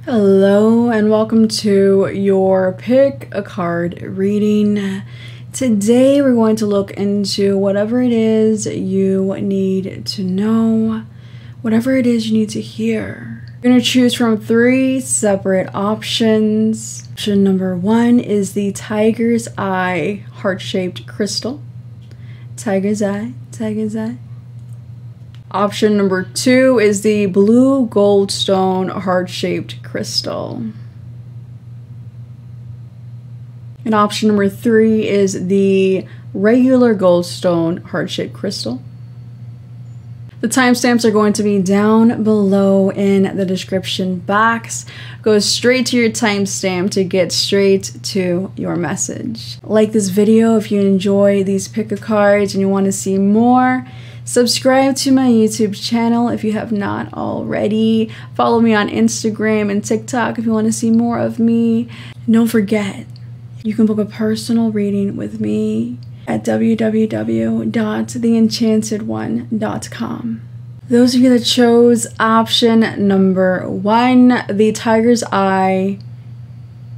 Hello and welcome to your pick a card reading. Today we're going to look into whatever it is you need to know, whatever it is you need to hear. You're going to choose from 3 separate options. Option number 1 is the Tiger's Eye heart-shaped crystal. Tiger's Eye, Tiger's Eye. Option number 2 is the blue goldstone heart-shaped crystal. And option number 3 is the regular goldstone heart-shaped crystal. The timestamps are going to be down below in the description box. Go straight to your timestamp to get straight to your message. Like this video if you enjoy these pick a cards and you want to see more. Subscribe to my YouTube channel if you have not already. Follow me on Instagram and TikTok if you want to see more of me. And don't forget, you can book a personal reading with me at www.theenchantedone.com. Those of you that chose option number 1, the Tiger's Eye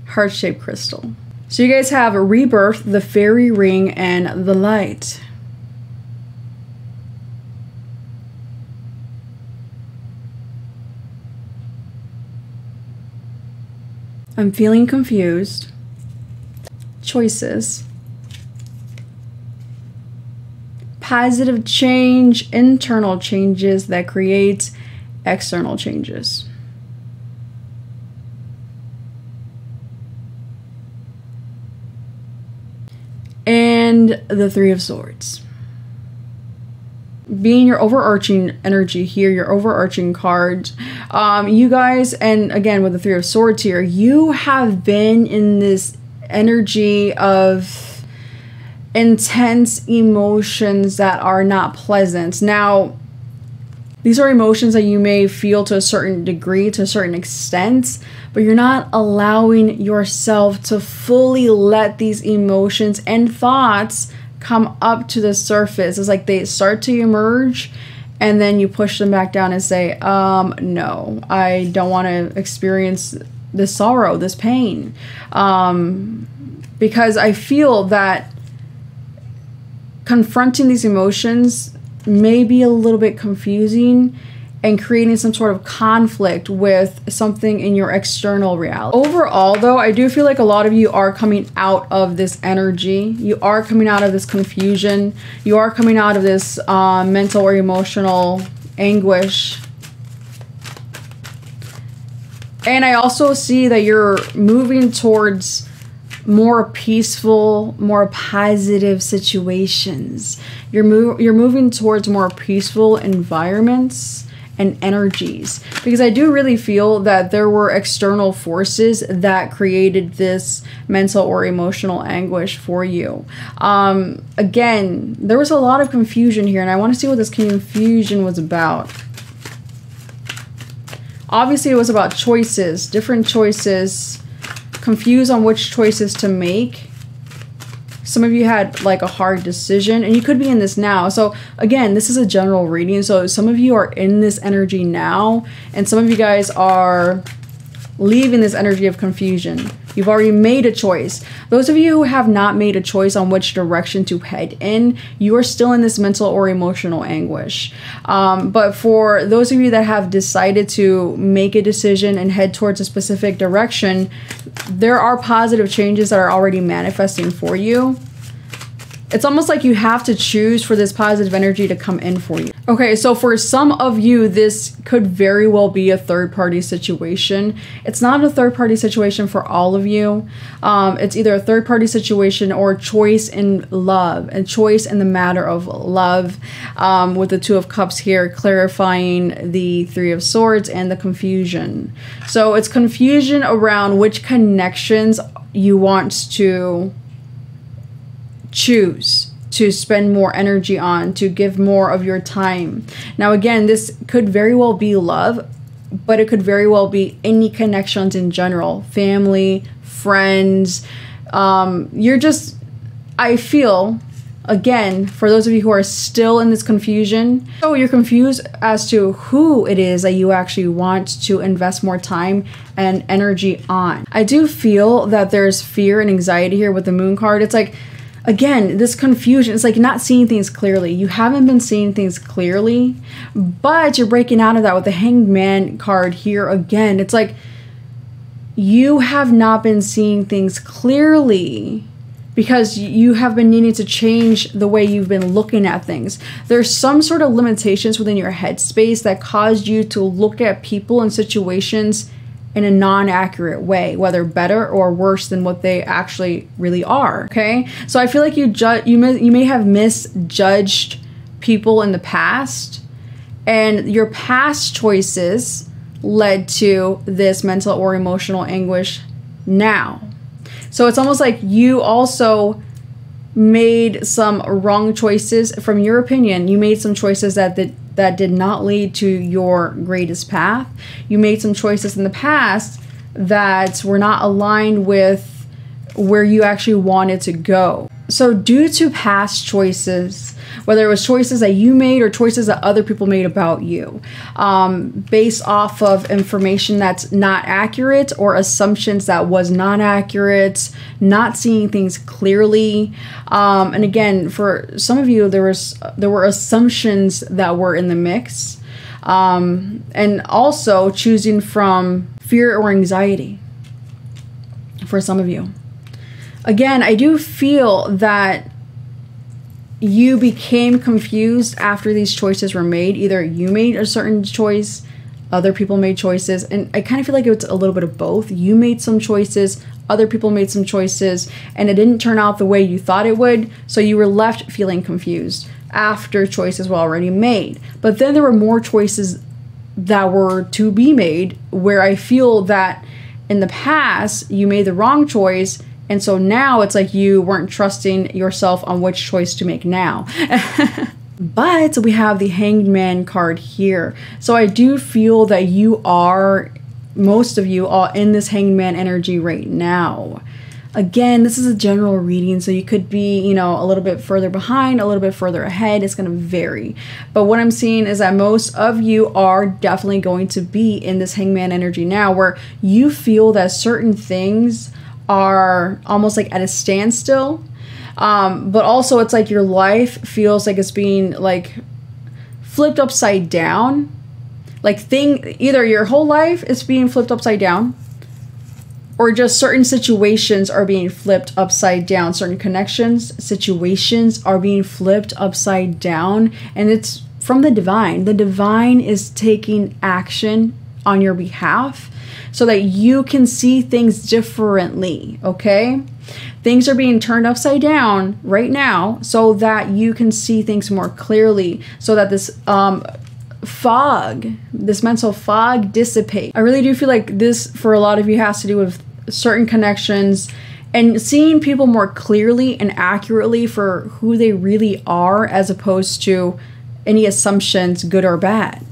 heart-shaped crystal. So you guys have Rebirth, the Fairy Ring, and the Light. I'm feeling confused. Choices. Positive change, internal changes that create external changes. And the 3 of Swords. Being your overarching energy here, your overarching cards, you guys, and again with the 3 of Swords here, you have been in this energy of intense emotions that are not pleasant. Now, these are emotions that you may feel to a certain degree, to a certain extent, but you're not allowing yourself to fully let these emotions and thoughts come up to the surface. It's like they start to emerge and then you push them back down and say, no, I don't want to experience this sorrow, this pain. Because I feel that confronting these emotions may be a little bit confusing and creating some sort of conflict with something in your external reality. Overall, though, I do feel like a lot of you are coming out of this energy. You are coming out of this confusion. You are coming out of this mental or emotional anguish. And I also see that you're moving towards more peaceful, more positive situations. You're moving towards more peaceful environments and energies, because I do really feel that there were external forces that created this mental or emotional anguish for you. Again, there was a lot of confusion here, and I want to see what this confusion was about. Obviously, it was about choices, different choices, confused on which choices to make. Some of you had like a hard decision, and you could be in this now. So again, this is a general reading. So some of you are in this energy now, and some of you guys are leaving this energy of confusion. You've already made a choice. Those of you who have not made a choice on which direction to head in, you are still in this mental or emotional anguish. But for those of you that have decided to make a decision and head towards a specific direction, there are positive changes that are already manifesting for you. It's almost like you have to choose for this positive energy to come in for you. Okay, so for some of you, this could very well be a third-party situation. It's not a third-party situation for all of you. It's either a third-party situation or choice in love, and choice in the matter of love, with the 2 of Cups here clarifying the 3 of Swords and the confusion. So it's confusion around which connections you want to choose to spend more energy on, to give more of your time. Now again, this could very well be love, but it could very well be any connections in general, family, friends. I feel Again, for those of you who are still in this confusion, so you're confused as to who it is that you actually want to invest more time and energy on. I do feel that there's fear and anxiety here with the Moon card. It's like, again, this confusion, it's like not seeing things clearly. You haven't been seeing things clearly, but you're breaking out of that with the Hanged Man card here again. It's like you have not been seeing things clearly because you have been needing to change the way you've been looking at things. There's some sort of limitations within your headspace that caused you to look at people and situations in a non-accurate way, whether better or worse than what they actually really are. Okay, so I feel like you may have misjudged people in the past, and your past choices led to this mental or emotional anguish now. So it's almost like you also made some wrong choices. From your opinion, you made some choices that did not lead to your greatest path. You made some choices in the past that were not aligned with where you actually wanted to go. So due to past choices, whether it was choices that you made or choices that other people made about you, based off of information that's not accurate or assumptions that was not accurate, not seeing things clearly. And again, for some of you, there were assumptions that were in the mix, and also choosing from fear or anxiety for some of you. Again, I do feel that you became confused after these choices were made. Either you made a certain choice, other people made choices, and I kind of feel like it's a little bit of both. You made some choices, other people made some choices, and it didn't turn out the way you thought it would, so you were left feeling confused after choices were already made. But then there were more choices that were to be made, where I feel that in the past you made the wrong choice, and so now it's like you weren't trusting yourself on which choice to make now. But we have the Hanged Man card here. So I do feel that most of you are in this Hanged Man energy right now. Again, this is a general reading, so you could be, a little bit further behind, a little bit further ahead. It's going to vary. But what I'm seeing is that most of you are definitely going to be in this Hanged Man energy now, where you feel that certain things are almost like at a standstill, but also it's like your life feels like it's being like flipped upside down. Like either your whole life is being flipped upside down, or just certain situations are being flipped upside down. Certain situations are being flipped upside down, and it's from the divine. The divine is taking action on your behalf so that you can see things differently, okay? Things are being turned upside down right now so that you can see things more clearly, so that this this mental fog dissipates. I really do feel like this, for a lot of you, has to do with certain connections and seeing people more clearly and accurately for who they really are, as opposed to any assumptions, good or bad.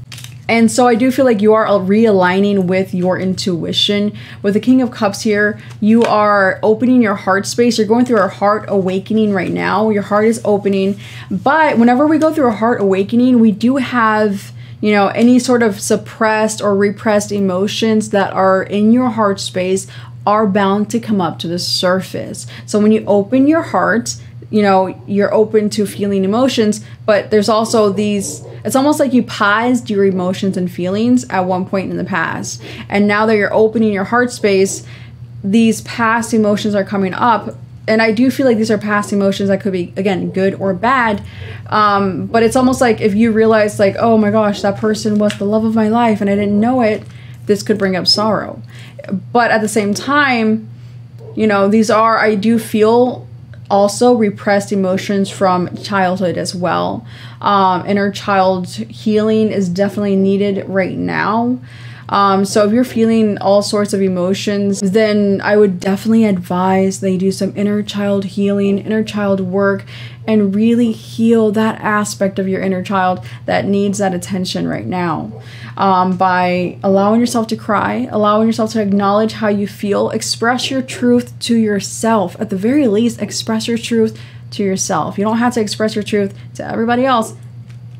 And so I do feel like you are realigning with your intuition. With the King of Cups here, you are opening your heart space. You're going through a heart awakening right now. Your heart is opening. But whenever we go through a heart awakening, we do have, any sort of suppressed or repressed emotions that are in your heart space are bound to come up to the surface. So when you open your heart, you're open to feeling emotions, but there's also it's almost like you paused your emotions and feelings at one point in the past. And now that you're opening your heart space, these past emotions are coming up. And I do feel like these are past emotions that could be, again, good or bad. But it's almost like if you realize like, oh my gosh, that person was the love of my life and I didn't know it, this could bring up sorrow. But at the same time, these are, I do feel, also repressed emotions from childhood as well. Inner child healing is definitely needed right now. So if you're feeling all sorts of emotions, then I would definitely advise that you do some inner child healing, inner child work, and really heal that aspect of your inner child that needs that attention right now. By allowing yourself to cry, allowing yourself to acknowledge how you feel, express your truth to yourself. At the very least, express your truth to yourself. You don't have to express your truth to everybody else.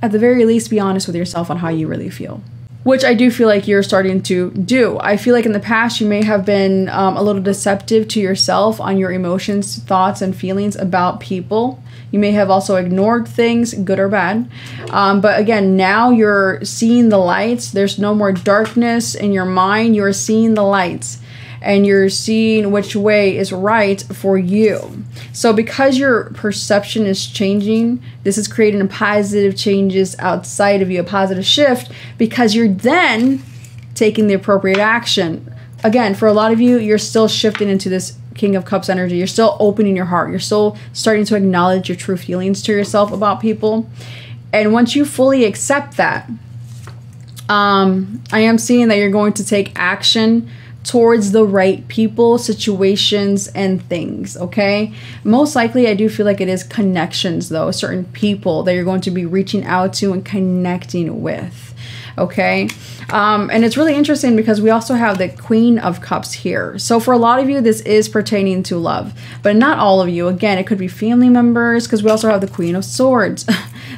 At the very least, be honest with yourself on how you really feel. Which I do feel like you're starting to do. I feel like in the past you may have been a little deceptive to yourself on your emotions, thoughts, and feelings about people. You may have also ignored things, good or bad. But again, now you're seeing the lights. There's no more darkness in your mind. You're seeing the lights. And you're seeing which way is right for you. So because your perception is changing, this is creating positive changes outside of you, a positive shift, because you're then taking the appropriate action. Again, for a lot of you, you're still shifting into this King of Cups energy. You're still opening your heart. You're still starting to acknowledge your true feelings to yourself about people. And once you fully accept that, I am seeing that you're going to take action towards the right people, situations, and things, okay? Most likely, I do feel like it is connections, though, certain people that you're going to be reaching out to and connecting with, okay? And it's really interesting because we also have the Queen of Cups here. So for a lot of you, this is pertaining to love, but not all of you. Again, it could be family members because we also have the Queen of Swords.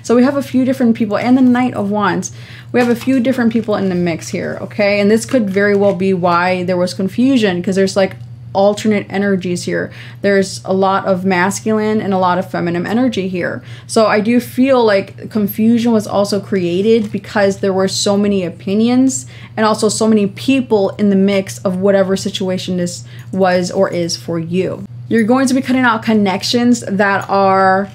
So we have a few different people, and the Knight of Wands. We have a few different people in the mix here, okay? And this could very well be why there was confusion, because there's like alternate energies here. There's a lot of masculine and a lot of feminine energy here. So I do feel like confusion was also created because there were so many opinions and also so many people in the mix of whatever situation this was or is for you. You're going to be cutting out connections that are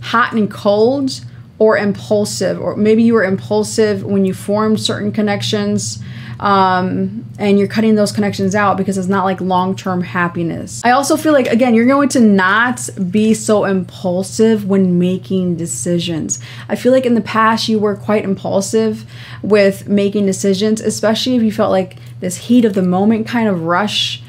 hot and cold, or impulsive, or maybe you were impulsive when you formed certain connections, and you're cutting those connections out because it's not like long-term happiness. I also feel like, again, you're going to not be so impulsive when making decisions. I feel like in the past you were quite impulsive with making decisions, especially if you felt like this heat of the moment kind of rush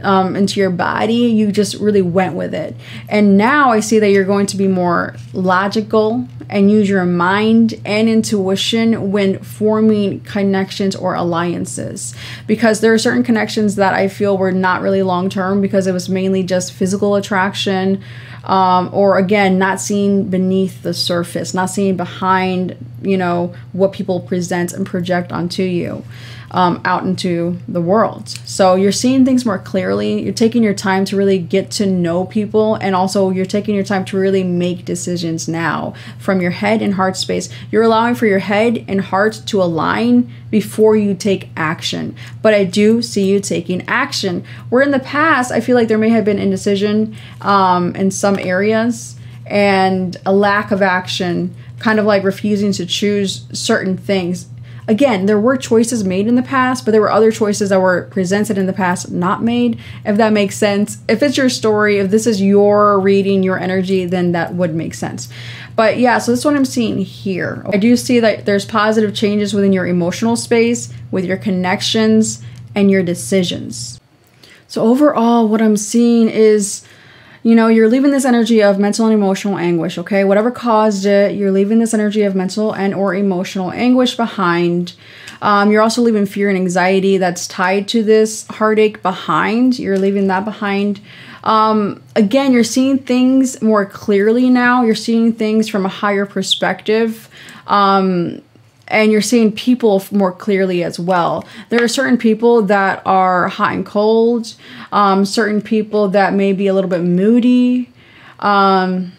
into your body. You just really went with it. And now I see that you're going to be more logical and use your mind and intuition when forming connections or alliances, because there are certain connections that I feel were not really long-term because it was mainly just physical attraction, or again, not seeing beneath the surface, not seeing behind, you know, what people present and project onto you. Out into the world. So you're seeing things more clearly. You're taking your time to really get to know people, and also you're taking your time to really make decisions now from your head and heart space. You're allowing for your head and heart to align before you take action. But I do see you taking action. Where in the past, I feel like there may have been indecision in some areas and a lack of action, kind of like refusing to choose certain things. Again, there were choices made in the past, but there were other choices that were presented in the past, not made, if that makes sense. If it's your story, if this is your reading, your energy, then that would make sense. But yeah, so this is what I'm seeing here. I do see that there's positive changes within your emotional space, with your connections, and your decisions. So overall, what I'm seeing is, you know, you're leaving this energy of mental and emotional anguish, okay? Whatever caused it, you're leaving this energy of mental and or emotional anguish behind. You're also leaving fear and anxiety that's tied to this heartache behind. You're leaving that behind. Again, you're seeing things more clearly now. You're seeing things from a higher perspective. And you're seeing people more clearly as well. There are certain people that are hot and cold, certain people that may be a little bit moody, and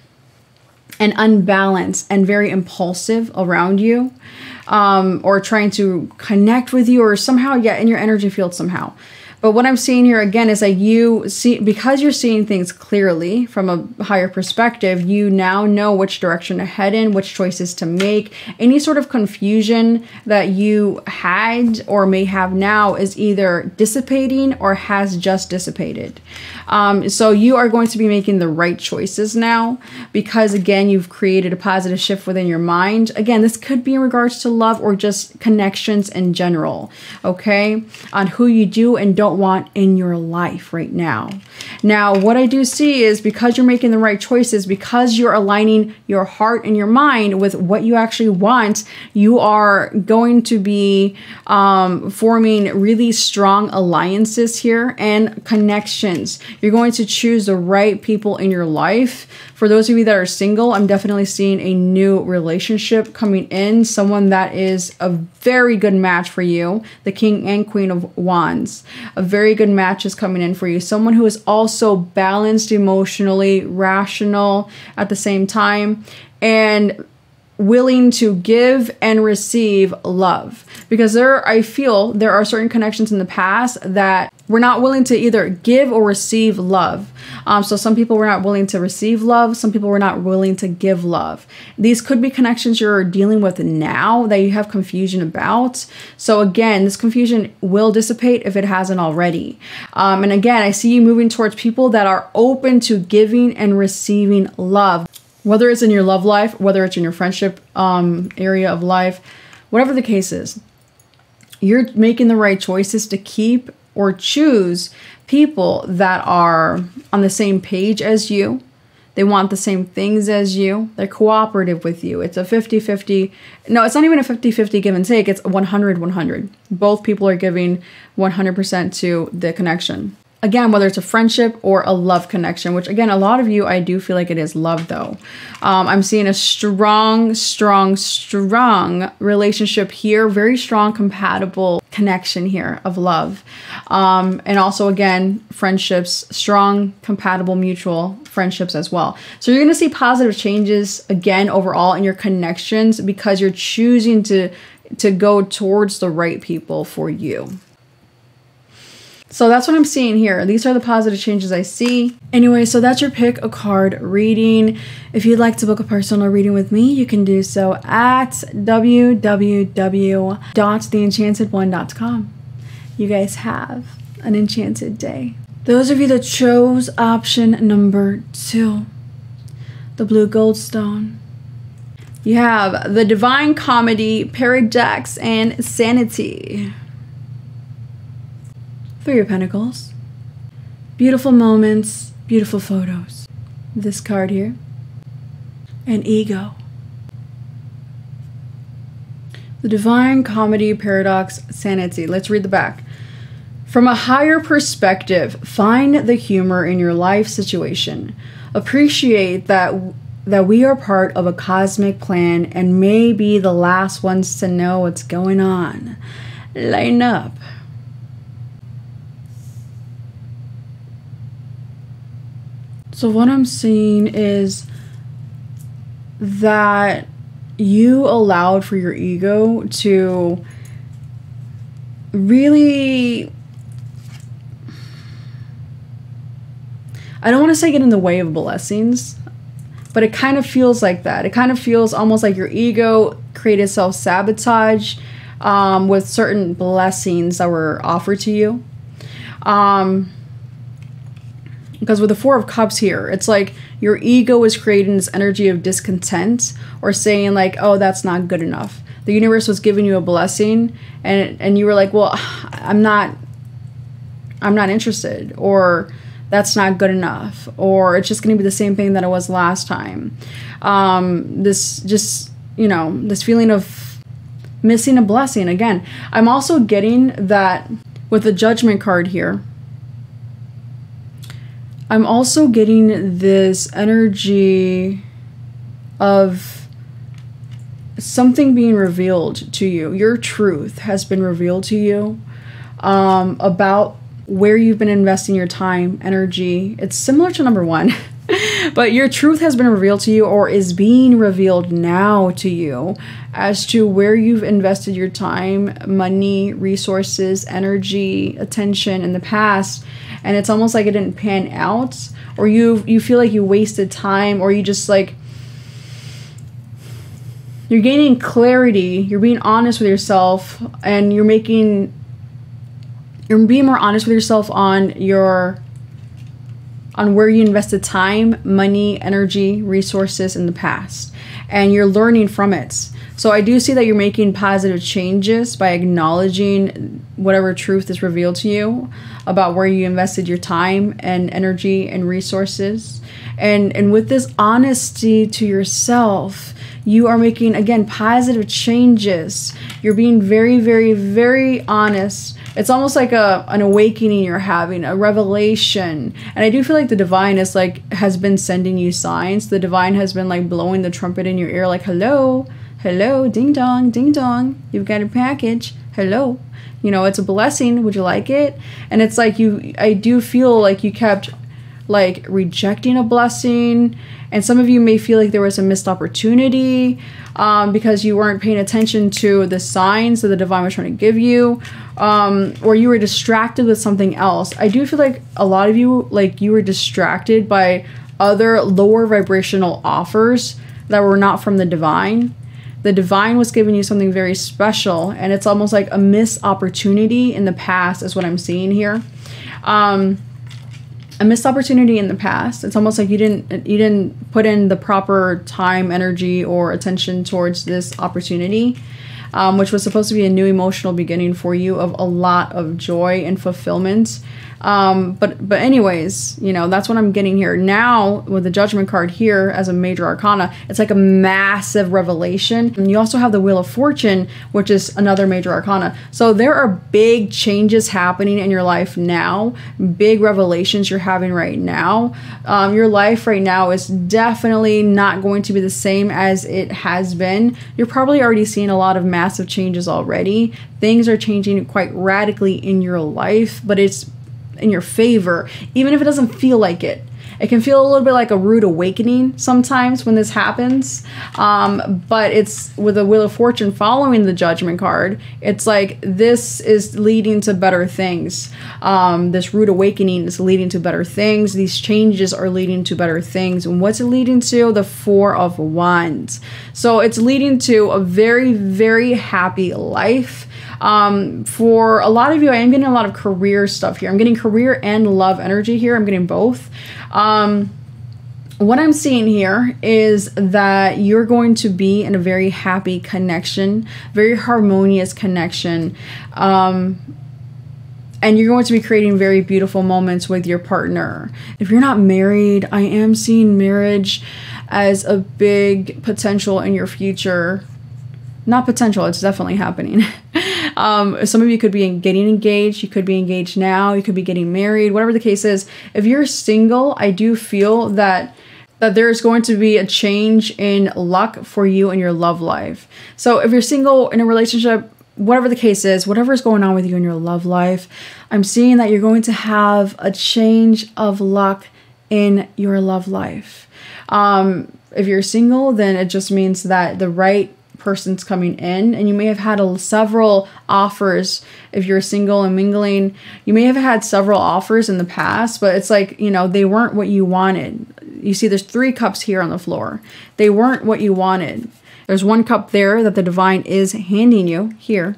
unbalanced and very impulsive around you, or trying to connect with you, or somehow, yeah, in your energy field somehow. But what I'm seeing here again is that you see, because you're seeing things clearly from a higher perspective, you now know which direction to head in, which choices to make. Any sort of confusion that you had or may have now is either dissipating or has just dissipated. So you are going to be making the right choices now because, again, you've created a positive shift within your mind. Again, this could be in regards to love or just connections in general, okay? On who you do and don't want in your life right now. Now, what I do see is because you're making the right choices, because you're aligning your heart and your mind with what you actually want, you are going to be forming really strong alliances here and connections. You're going to choose the right people in your life For those of you that are single, I'm definitely seeing a new relationship coming in. Someone that is a very good match for you. The King and Queen of Wands. A very good match is coming in for you. Someone who is also balanced emotionally, rational at the same time, and willing to give and receive love. Because I feel there are certain connections in the past that we're not willing to either give or receive love. So some people were not willing to receive love. Some people were not willing to give love. These could be connections you're dealing with now that you have confusion about. So again, this confusion will dissipate if it hasn't already. And again, I see you moving towards people that are open to giving and receiving love. Whether it's in your love life, whether it's in your friendship area of life, whatever the case is, you're making the right choices to keep or choose people that are on the same page as you. They want the same things as you. They're cooperative with you. It's a 50-50. No, it's not even a 50-50 give and take. It's 100-100. Both people are giving 100% to the connection. Again, whether it's a friendship or a love connection, which again, a lot of you, I do feel like it is love though. I'm seeing a strong relationship here. Very strong, compatible connection here of love. And also again, friendships, strong, compatible, mutual friendships as well. So you're going to see positive changes again overall in your connections because you're choosing to go towards the right people for you. So that's what I'm seeing here. These are the positive changes I see. Anyway, so that's your pick a card reading. If you'd like to book a personal reading with me, you can do so at www.theenchantedone.com. You guys have an enchanted day. Those of you that chose option number 2, the blue goldstone, you have the Divine Comedy, Paradox, and Sanity. 3 of Pentacles. Beautiful moments, beautiful photos. This card here. And Ego. The Divine Comedy, Paradox, Sanity. Let's read the back. From a higher perspective, find the humor in your life situation. Appreciate that we are part of a cosmic plan and may be the last ones to know what's going on. Line up. So what I'm seeing is that you allowed for your ego to really, I don't want to say get in the way of blessings, but it kind of feels like that. It kind of feels almost like your ego created self-sabotage with certain blessings that were offered to you. Because with the 4 of Cups here, it's like your ego is creating this energy of discontent or saying like, oh, that's not good enough. The universe was giving you a blessing and you were like, well, I'm not interested, or that's not good enough, or it's just going to be the same thing that it was last time. This feeling of missing a blessing. Again, I'm also getting that with the Judgment card here. I'm also getting this energy of something being revealed to you. Your truth has been revealed to you about where you've been investing your time, energy. It's similar to number 1, but your truth has been revealed to you or is being revealed now to you as to where you've invested your time, money, resources, energy, attention in the past. And it's almost like it didn't pan out, or you feel like you wasted time, or you just like, you're gaining clarity, you're being honest with yourself, and you're being more honest with yourself on where you invested time, money, energy, resources in the past, and you're learning from it. So I do see that you're making positive changes by acknowledging whatever truth is revealed to you about where you invested your time and energy and resources. And with this honesty to yourself, You are making, again, positive changes. You're being very, very, very honest. It's almost like an awakening you're having, a revelation. And I do feel like the divine is like, has been sending you signs. The divine has been like blowing the trumpet in your ear, like, hello, hello, ding dong, you've got a package, hello. You know, it's a blessing. Would you like it? And it's like I do feel like you kept like rejecting a blessing. And some of you may feel like there was a missed opportunity because you weren't paying attention to the signs that the divine was trying to give you, or you were distracted with something else. I do feel like a lot of you, like you were distracted by other lower vibrational offers that were not from the divine. The divine was giving you something very special, and it's almost like a missed opportunity in the past is what I'm seeing here. A missed opportunity in the past. It's almost like you didn't put in the proper time, energy, or attention towards this opportunity, which was supposed to be a new emotional beginning for you of a lot of joy and fulfillment. But anyways, you know, that's what I'm getting here. Now, with the Judgment card here as a major arcana, it's like a massive revelation. And you also have the Wheel of Fortune, which is another major arcana. So there are big changes happening in your life now, big revelations you're having right now. Your life right now is definitely not going to be the same as it has been. You're probably already seeing a lot of massive changes already. Things are changing quite radically in your life, but it's in your favor, even if it doesn't feel like it. It can feel a little bit like a rude awakening sometimes when this happens, but it's with the Wheel of Fortune following the Judgment card. It's like this is leading to better things. This rude awakening is leading to better things. These changes are leading to better things. And what's it leading to? The Four of Wands. So it's leading to a very, very happy life. For a lot of you, I am getting a lot of career stuff here. I'm getting career and love energy here. I'm getting both. What I'm seeing here is that you're going to be in a very happy connection, very harmonious connection. And you're going to be creating very beautiful moments with your partner. If you're not married, I am seeing marriage as a big potential in your future. Not potential, it's definitely happening. Some of you could be getting engaged. You could be engaged now. You could be getting married. Whatever the case is. If you're single, I do feel that there's going to be a change in luck for you in your love life. So if you're single in a relationship, whatever the case is, whatever is going on with you in your love life, I'm seeing that you're going to have a change of luck in your love life. If you're single, then it just means that the right person's coming in, and you may have had several offers. If you're single and mingling, you may have had several offers in the past, but it's like, you know, they weren't what you wanted. You see there's 3 cups here on the floor. They weren't what you wanted. There's 1 cup there that the divine is handing you here,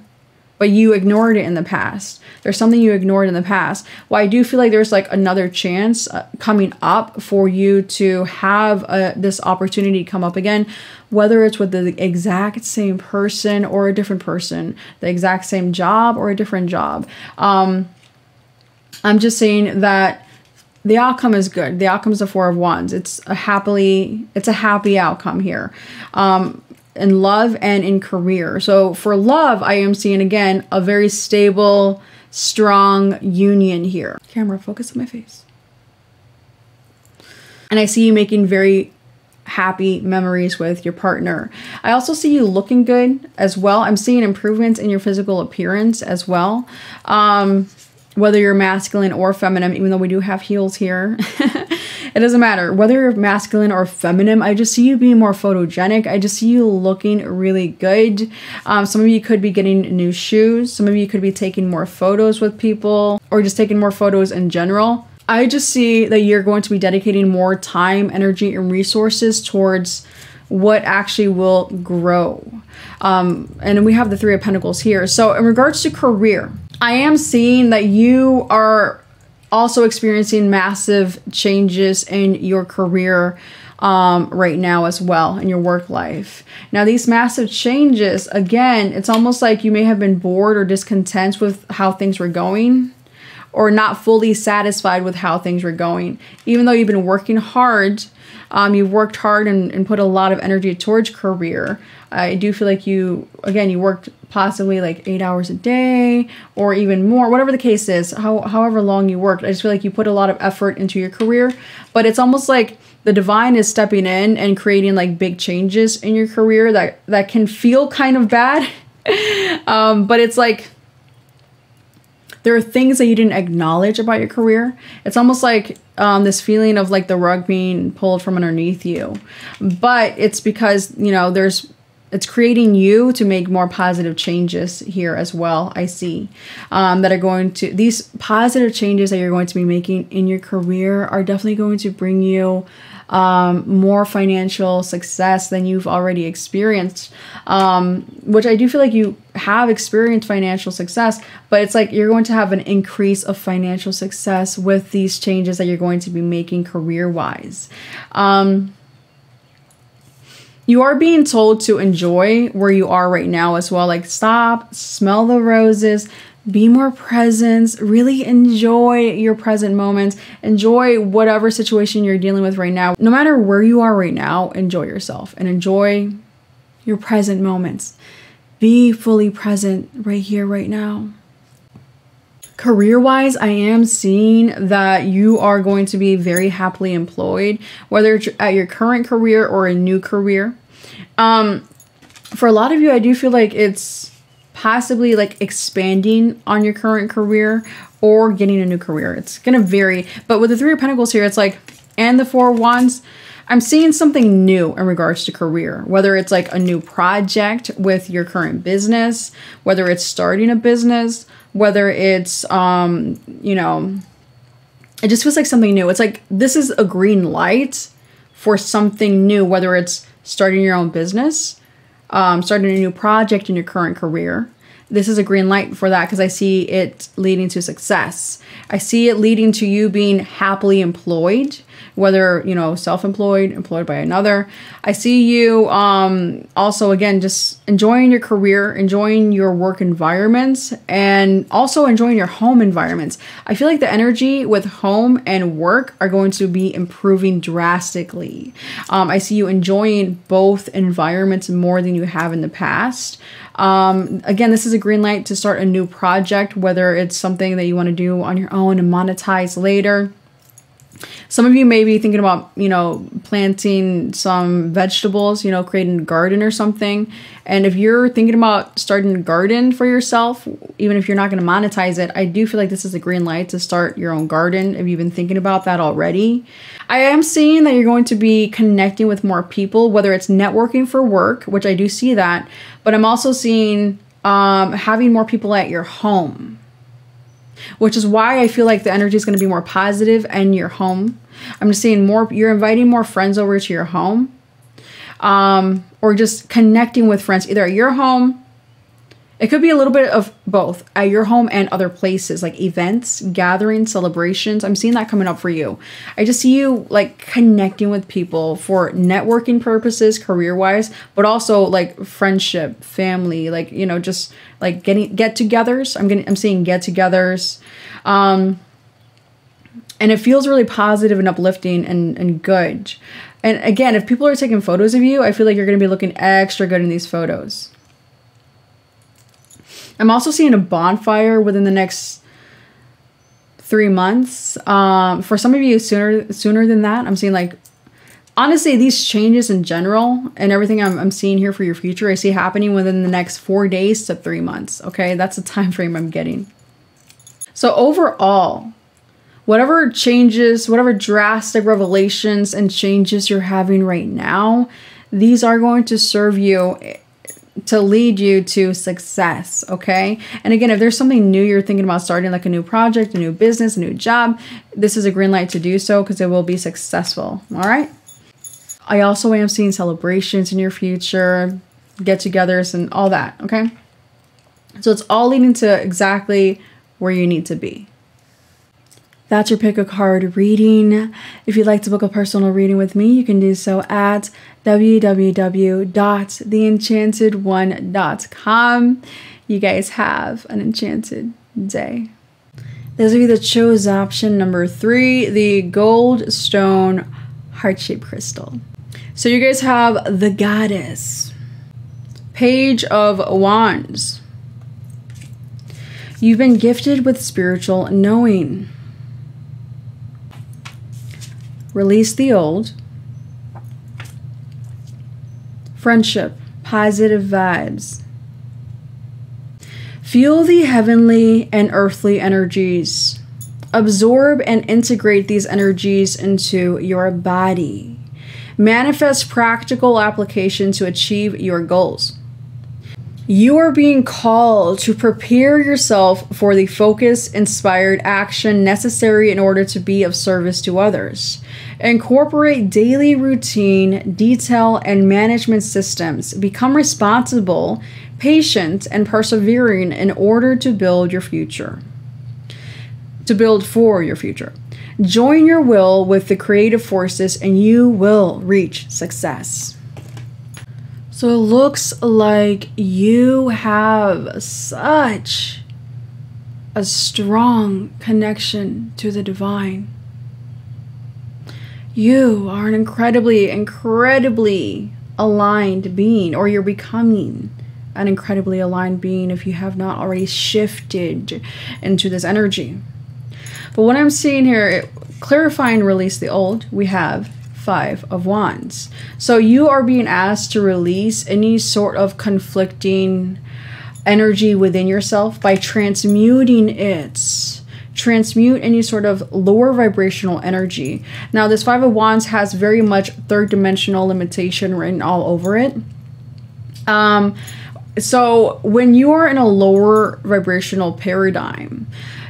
but you ignored it in the past. There's something you ignored in the past. Well, I do feel like there's like another chance coming up for you to have this opportunity come up again, whether it's with the exact same person or a different person, the exact same job or a different job. I'm just saying that the outcome is good. The outcome is the Four of Wands. It's a happy outcome here. In love and in career. So for love, I am seeing again a very stable, strong union here. Camera, focus on my face. And I see you making very happy memories with your partner. I also see you looking good as well. I'm seeing improvements in your physical appearance as well. Whether you're masculine or feminine, even though we do have heels here, it doesn't matter. Whether you're masculine or feminine, I just see you being more photogenic. I just see you looking really good. Some of you could be getting new shoes. Some of you could be taking more photos with people, or just taking more photos in general. I just see that you're going to be dedicating more time, energy, and resources towards what actually will grow. And we have the Three of Pentacles here. So in regards to career, I am seeing that you are also experiencing massive changes in your career right now as well, in your work life. Now, these massive changes, again, it's almost like you may have been bored or discontent with how things were going, or not fully satisfied with how things were going. Even though you've been working hard, you've worked hard and put a lot of energy towards career. I do feel like you worked possibly like 8 hours a day or even more, whatever the case is, however long you worked. I just feel like you put a lot of effort into your career, but it's almost like the divine is stepping in and creating like big changes in your career that can feel kind of bad. But it's like, there are things that you didn't acknowledge about your career. It's almost like this feeling of like the rug being pulled from underneath you. But it's because, you know, it's creating you to make more positive changes here as well. I see that are going to, these positive changes that you're going to be making in your career are definitely going to bring you more financial success than you've already experienced, which I do feel like you have experienced financial success, but it's like you're going to have an increase of financial success with these changes that you're going to be making career-wise. You are being told to enjoy where you are right now as well. Like, stop, smell the roses, be more present, really enjoy your present moments, enjoy whatever situation you're dealing with right now. No matter where you are right now, enjoy yourself and enjoy your present moments. Be fully present right here, right now. Career-wise, I am seeing that you are going to be very happily employed, whether it's at your current career or a new career. For a lot of you, I do feel like it's possibly like expanding on your current career or getting a new career. It's going to vary. But with the Three of Pentacles here, it's like, and the Four of Wands, I'm seeing something new in regards to career, whether it's like a new project with your current business, whether it's starting a business, whether it's, you know, it just feels like something new. It's like, this is a green light for something new, whether it's starting your own business, starting a new project in your current career. This is a green light for that because I see it leading to success. I see it leading to you being happily employed, whether, you know, self-employed, employed by another. I see you also, again, just enjoying your career, enjoying your work environments, and also enjoying your home environments. I feel like the energy with home and work are going to be improving drastically. I see you enjoying both environments more than you have in the past. Again, this is a green light to start a new project, whether it's something that you want to do on your own and monetize later. Some of you may be thinking about, you know, planting some vegetables, you know, creating a garden or something. And if you're thinking about starting a garden for yourself, even if you're not going to monetize it, I do feel like this is a green light to start your own garden if you've been thinking about that already. I am seeing that you're going to be connecting with more people, whether it's networking for work, which I do see that, but I'm also seeing having more people at your home, which is why I feel like the energy is going to be more positive in your home. I'm just seeing more, you're inviting more friends over to your home, or just connecting with friends, either at your home. It could be a little bit of both, at your home and other places, like events, gatherings, celebrations. I'm seeing that coming up for you. I just see you like connecting with people for networking purposes, career-wise, but also like friendship, family, like, you know, just like get-togethers. I'm seeing get-togethers. And it feels really positive and uplifting and good. And again, if people are taking photos of you, I feel like you're going to be looking extra good in these photos. I'm also seeing a bonfire within the next 3 months. For some of you, sooner than that. I'm seeing, like, honestly, these changes in general and everything I'm seeing here for your future, I see happening within the next 4 days to 3 months. Okay, that's the time frame I'm getting. So overall, whatever changes, whatever drastic revelations and changes you're having right now, these are going to serve you to lead you to success, okay? And again, if there's something new you're thinking about starting, like a new project, a new business, a new job, this is a green light to do so because it will be successful, all right? I also am seeing celebrations in your future, get-togethers and all that, okay? So it's all leading to exactly where you need to be. That's your pick a card reading. If you'd like to book a personal reading with me, you can do so at www.theenchantedone.com. You guys have an enchanted day. This will be the chose option number 3, the gold stone heart-shaped crystal. So you guys have the Goddess, Page of Wands. You've been gifted with spiritual knowing. Release the old. Friendship, positive vibes. Feel the heavenly and earthly energies. Absorb and integrate these energies into your body. Manifest practical application to achieve your goals. You are being called to prepare yourself for the focused, inspired action necessary in order to be of service to others. Incorporate daily routine, detail, and management systems. Become responsible, patient, and persevering in order to build your future. To build for your future. Join your will with the creative forces and you will reach success. So it looks like you have such a strong connection to the divine. You are an incredibly aligned being, or you're becoming an incredibly aligned being if you have not already shifted into this energy. But what I'm seeing here, clarify and release the old, we have 5 of Wands. So you are being asked to release any sort of conflicting energy within yourself by transmuting it. Transmute any sort of lower vibrational energy. Now this 5 of Wands has very much third dimensional limitation written all over it. So when you are in a lower vibrational paradigm,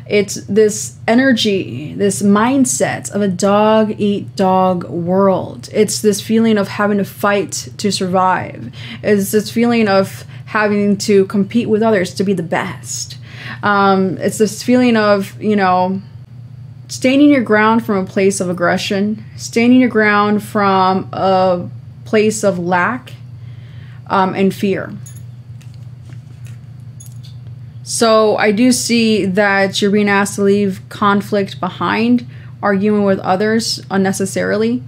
it's this energy, this mindset of a dog-eat-dog world. It's this feeling of having to fight to survive. It's this feeling of having to compete with others to be the best. It's this feeling of, you know, standing your ground from a place of aggression, standing your ground from a place of lack and fear. So I do see that you're being asked to leave conflict behind, arguing with others unnecessarily,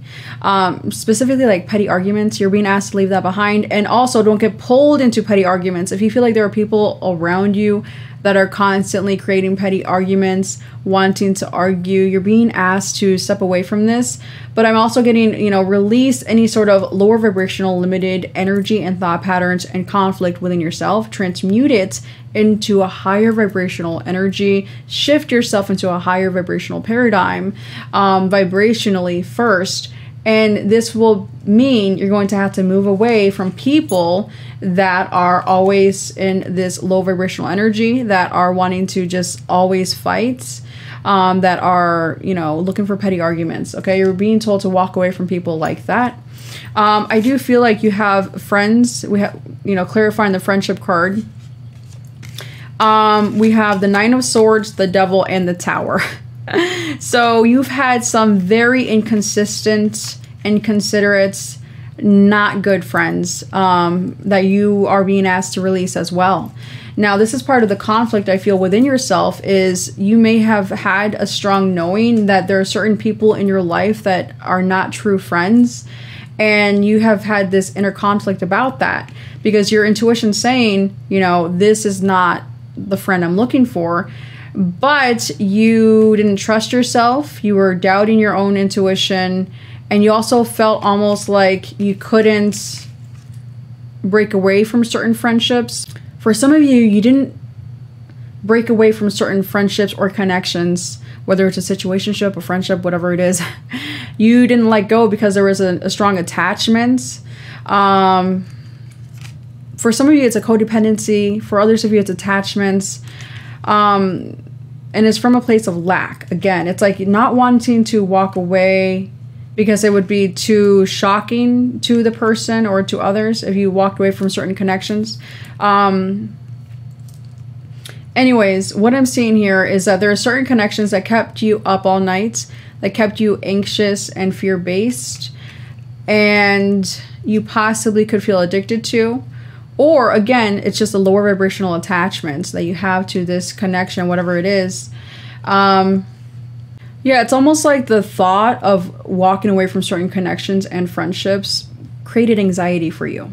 specifically like petty arguments. You're being asked to leave that behind, and also don't get pulled into petty arguments. If you feel like there are people around you that are constantly creating petty arguments, wanting to argue, you're being asked to step away from this. But I'm also getting, you know, release any sort of lower vibrational limited energy and thought patterns and conflict within yourself. Transmute it into a higher vibrational energy. Shift yourself into a higher vibrational paradigm vibrationally first. And this will mean you're going to have to move away from people that are always in this low vibrational energy, that are wanting to just always fight, that are, you know, looking for petty arguments. Okay, you're being told to walk away from people like that. I do feel like you have friends. We have, you know, clarifying the friendship card. We have the 9 of Swords, the Devil, and the Tower. So you've had some very inconsistent, inconsiderate, not good friends that you are being asked to release as well. Now, this is part of the conflict I feel within yourself, is you may have had a strong knowing that there are certain people in your life that are not true friends, and you have had this inner conflict about that because your intuition's saying, you know, this is not the friend I'm looking for. But you didn't trust yourself, you were doubting your own intuition, and you also felt almost like you couldn't break away from certain friendships. For some of you, you didn't break away from certain friendships or connections, whether it's a situationship, a friendship, whatever it is. You didn't let go because there was a strong attachment. For some of you, it's a codependency. For others of you, it's attachments. And it's from a place of lack. Again, it's like not wanting to walk away because it would be too shocking to the person or to others if you walked away from certain connections. Anyways, what I'm seeing here is that there are certain connections that kept you up all night, that kept you anxious and fear-based, and you possibly could feel addicted to. Or again, it's just a lower vibrational attachment that you have to this connection, whatever it is. Yeah, it's almost like the thought of walking away from certain connections and friendships created anxiety for you.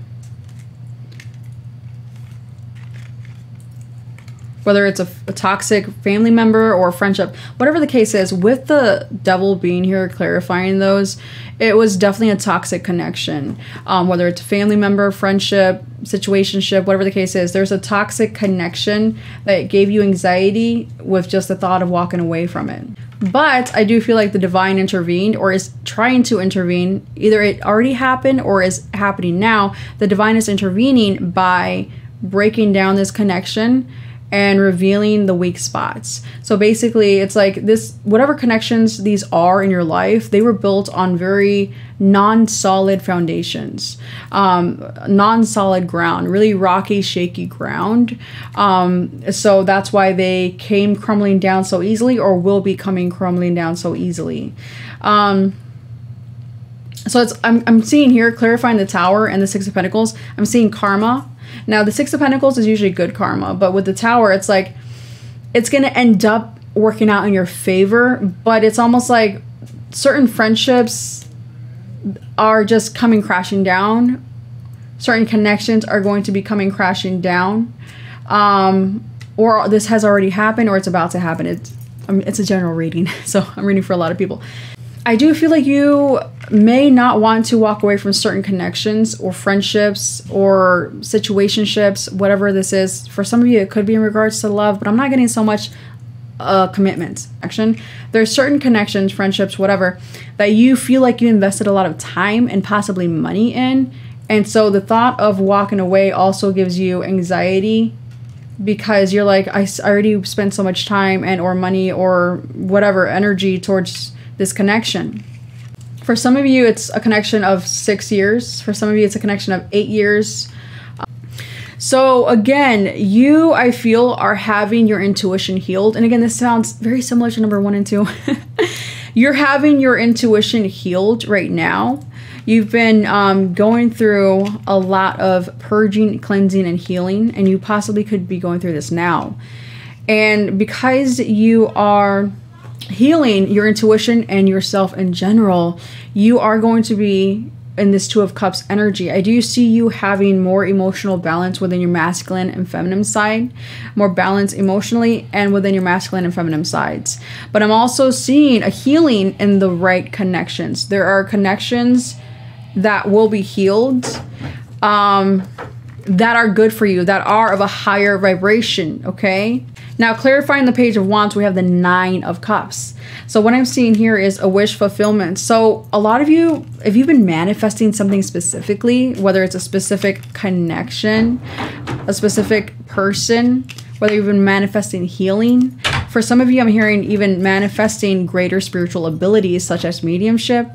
Whether it's a toxic family member or a friendship, whatever the case is, with the devil being here clarifying those, it was definitely a toxic connection. Whether it's a family member, friendship, situationship, whatever the case is, there's a toxic connection that gave you anxiety with just the thought of walking away from it. But I do feel like the divine intervened or is trying to intervene. Either it already happened or is happening now. The divine is intervening by breaking down this connection and revealing the weak spots. So basically, it's like this, whatever connections these are in your life, they were built on very non-solid foundations, non-solid ground, really rocky, shaky ground. So that's why they came crumbling down so easily, or will be coming crumbling down so easily. So it's I'm seeing here, clarifying the Tower and the Six of Pentacles. I'm seeing karma. Now, the Six of Pentacles is usually good karma, but with the Tower, it's like it's going to end up working out in your favor, but it's almost like certain friendships are just coming crashing down. Certain connections are going to be coming crashing down, or this has already happened, or it's about to happen. It's a general reading, so I'm reading for a lot of people. I do feel like you may not want to walk away from certain connections or friendships or situationships, whatever this is. For some of you, it could be in regards to love, but I'm not getting so much commitment. There's certain connections, friendships, whatever, that you feel like you invested a lot of time and possibly money in. And so the thought of walking away also gives you anxiety, because you're like, I already spent so much time and or money or whatever energy towards this connection. For some of you, it's a connection of 6 years. For some of you, it's a connection of 8 years. So again, you, I feel, are having your intuition healed. And again, this sounds very similar to number 1 and 2. You're having your intuition healed right now. You've been going through a lot of purging, cleansing, and healing, and you possibly could be going through this now. And because you are healing your intuition and yourself in general, you are going to be in this Two of Cups energy. I do see you having more emotional balance within your masculine and feminine side, more balance emotionally and within your masculine and feminine sides. But I'm also seeing a healing in the right connections. There are connections that will be healed, that are good for you, that are of a higher vibration, okay? Now, clarifying the Page of Wands, we have the Nine of Cups. So what I'm seeing here is a wish fulfillment. So a lot of you, if you've been manifesting something specifically, whether it's a specific connection, a specific person, whether you've been manifesting healing, for some of you, I'm hearing even manifesting greater spiritual abilities such as mediumship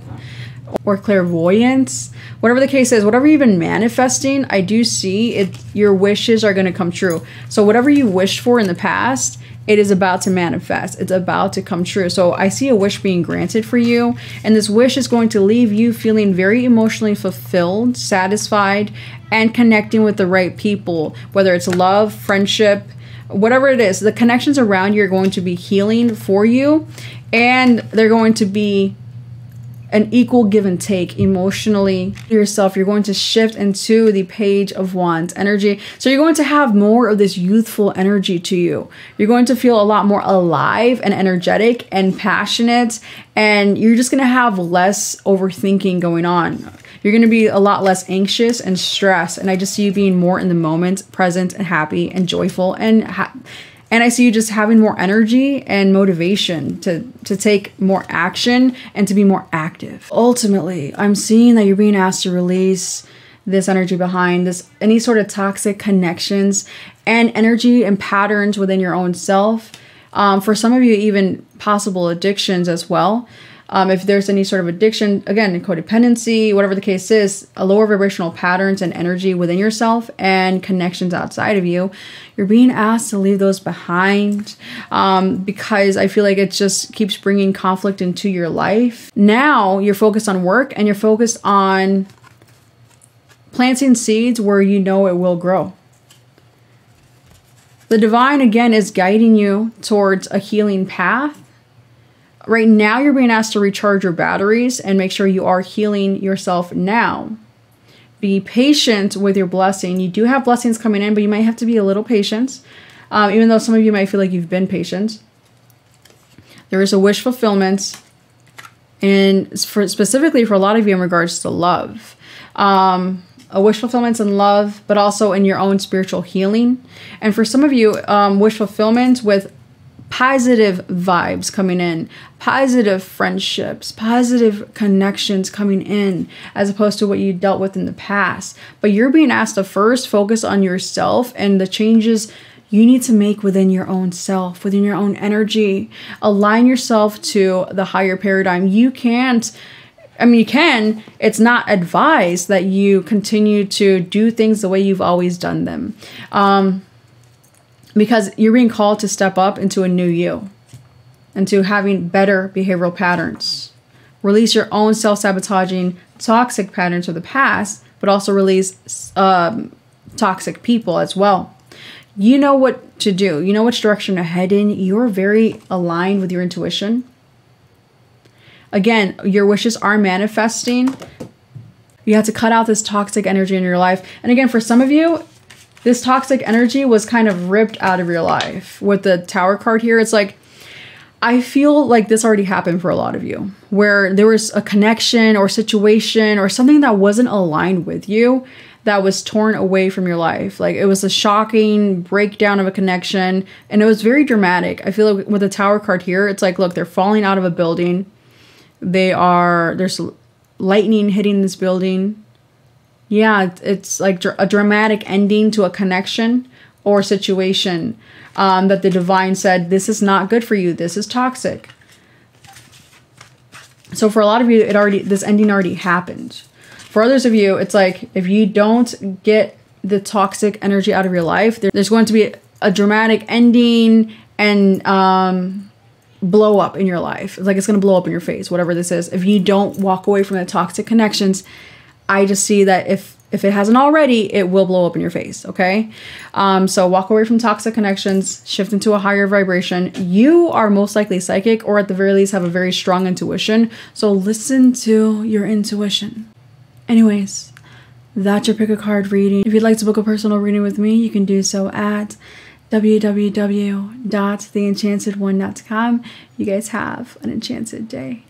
or clairvoyance. Whatever the case is, whatever you've been manifesting, I do see it. Your wishes are going to come true. So whatever you wished for in the past, it is about to manifest. It's about to come true. So I see a wish being granted for you, and this wish is going to leave you feeling very emotionally fulfilled, satisfied, and connecting with the right people, whether it's love, friendship, whatever it is. The connections around you are going to be healing for you, and they're going to be an equal give and take emotionally yourself. You're going to shift into the Page of Wands energy. So you're going to have more of this youthful energy to you. You're going to feel a lot more alive and energetic and passionate, and you're just going to have less overthinking going on. You're going to be a lot less anxious and stressed, and I just see you being more in the moment, present and happy and joyful, and I see you just having more energy and motivation to take more action and to be more active. Ultimately, I'm seeing that you're being asked to release this energy behind this, any sort of toxic connections and energy and patterns within your own self. For some of you, even possible addictions as well. If there's any sort of addiction, again, codependency, whatever the case is, a lower vibrational patterns and energy within yourself and connections outside of you, you're being asked to leave those behind, because I feel like it just keeps bringing conflict into your life. Now you're focused on work, and you're focused on planting seeds where you know it will grow. The divine, again, is guiding you towards a healing path. Right now, you're being asked to recharge your batteries and make sure you are healing yourself now. Be patient with your blessing. You do have blessings coming in, but you might have to be a little patient. Even though some of you might feel like you've been patient. There is a wish fulfillment. And specifically for a lot of you in regards to love. A wish fulfillment in love, but also in your own spiritual healing. And for some of you, wish fulfillment with positive vibes coming in, positive friendships, positive connections coming in, as opposed to what you dealt with in the past. But you're being asked to first focus on yourself and the changes you need to make within your own self, within your own energy. Align yourself to the higher paradigm. You can't, I mean, you can, it's not advised that you continue to do things the way you've always done them. Because you're being called to step up into a new you, into having better behavioral patterns. Release your own self-sabotaging toxic patterns of the past, but also release toxic people as well. You know what to do. You know which direction to head in. You're very aligned with your intuition. Again, your wishes are manifesting. You have to cut out this toxic energy in your life. And again, for some of you, this toxic energy was kind of ripped out of your life. With the Tower card here, it's like, I feel like this already happened for a lot of you, where there was a connection or situation or something that wasn't aligned with you that was torn away from your life. Like, it was a shocking breakdown of a connection, and it was very dramatic. I feel like with the Tower card here, it's like, look, they're falling out of a building. There's lightning hitting this building. Yeah, it's like a dramatic ending to a connection or situation that the divine said, this is not good for you. This is toxic. So for a lot of you, this ending already happened. For others of you, it's like, if you don't get the toxic energy out of your life, there's going to be a dramatic ending and blow up in your life. It's like, it's going to blow up in your face, whatever this is. If you don't walk away from the toxic connections, I just see that if it hasn't already, it will blow up in your face, okay? So walk away from toxic connections, shift into a higher vibration. You are most likely psychic, or at the very least have a very strong intuition. So listen to your intuition. Anyways, that's your pick a card reading. If you'd like to book a personal reading with me, you can do so at www.theenchantedone.com. You guys have an enchanted day.